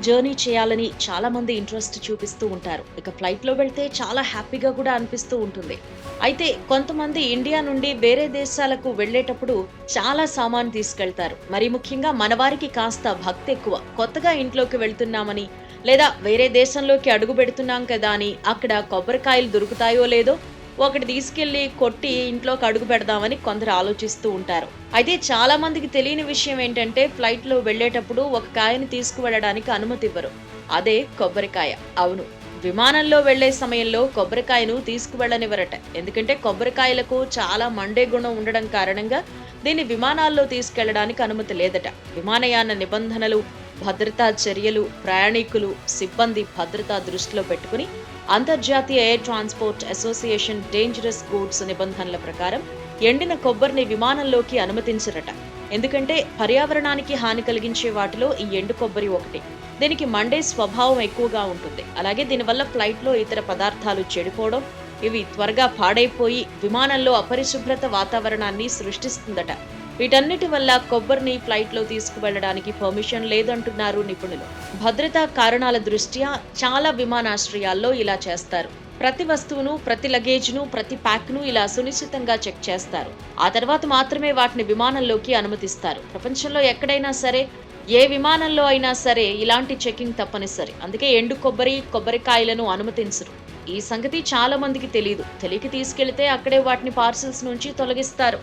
Journey చేయాలని చాలా మంది ఇంట్రెస్ట్ చూపిస్తూ ఉంటారు. ఇక ఫ్లైట్‌లో వెళ్తే చాలా హ్యాపీగా కూడా అనిపిస్తూ ఉంటుంది. అయితే కొంతమంది ఇండియా నుండి వేరే దేశాలకు వెళ్ళేటప్పుడు చాలా సామాను తీసుకెళ్తారు. మరి ముఖ్యంగా మనవారికి కాస్త భక్తెక్కువ. కొత్తగా ఇంట్లోకి వెళ్తున్నామని, లేదా వేరే దేశంలోకి అడుగు పెడుతున్నాం కదా అని అక్కడ కొబ్బరికాయలు దొరుకుతాయో లేదో ఒకటి తీసుకెళ్లి కొట్టి ఇంట్లోకి అడుగు పెడదామని కొందరు ఆలోచిస్తూ ఉంటారు. అయితే చాలా మందికి తెలియని విషయం ఏంటంటే ఫ్లైట్‌లో వెళ్ళేటప్పుడు ఒక కాయని తీసుకువెళ్ళడానికి అనుమతి ఇవ్వరు. అదే కొబ్బరికాయ. అవును. విమానంలో వెళ్లే సమయంలో కొబ్బరికాయను తీసుకువెళ్ళనివ్వరట. ఎందుకంటే కొబ్బరికాయలకు చాలా మండే గుణం ఉండడం కారణంగా దీన్ని విమానాల్లో తీసుకెళ్లడానికి అనుమతి లేదట. విమానయాన నిబంధనలు, భద్రతా చర్యలు, ప్రయాణికులు, సిబ్బంది భద్రత దృష్టిలో పెట్టుకుని అంతర్జాతీయ air transport association dangerous goods నిబంధనల ప్రకారం ఎండిన కొబ్బరిని విమానంలోకి అనుమతించరట. ఎందుకంటే పర్యావరణానికి హాని కలిగించే వాటిలో ఈ ఎండు కొబ్బరి ఒకటి. దీనికి మండే స్వభావం ఎక్కువగా ఉంటుంది. అలాగే దీనివల్ల ఫ్లైట్‌లో ఇతర పదార్థాలు చెడిపోవడం, ఇవి త్వరగా పాడైపోయి విమానంలో అపరిశుభ్రత వాతావరణాన్ని సృష్టిస్తుందట. వీటన్నిటి వల్ల కొబ్బరిని ఫ్లైట్లో తీసుకువెళ్లడానికి పర్మిషన్ లేదంటున్నారు నిపుణులు. భద్రతా కారణాల దృష్ట్యా చాలా విమానాశ్రయాల్లో ఇలా చేస్తారు. ప్రతి వస్తువును, ప్రతి లగేజ్ను, ప్రతి ప్యాక్ను ఇలా సునిశ్చితంగా చెక్ చేస్తారు. ఆ తర్వాత మాత్రమే వాటిని విమానంలోకి అనుమతిస్తారు. ప్రపంచంలో ఎక్కడైనా సరే, ఏ విమానంలో అయినా సరే ఇలాంటి చెకింగ్ తప్పనిసరి. అందుకే ఎండు కొబ్బరి, కొబ్బరికాయలను అనుమతించరు. ఈ సంగతి చాలా మందికి తెలియదు. తెలియక తీసుకెళ్తే అక్కడే వాటిని పార్సిల్స్ నుంచి తొలగిస్తారు.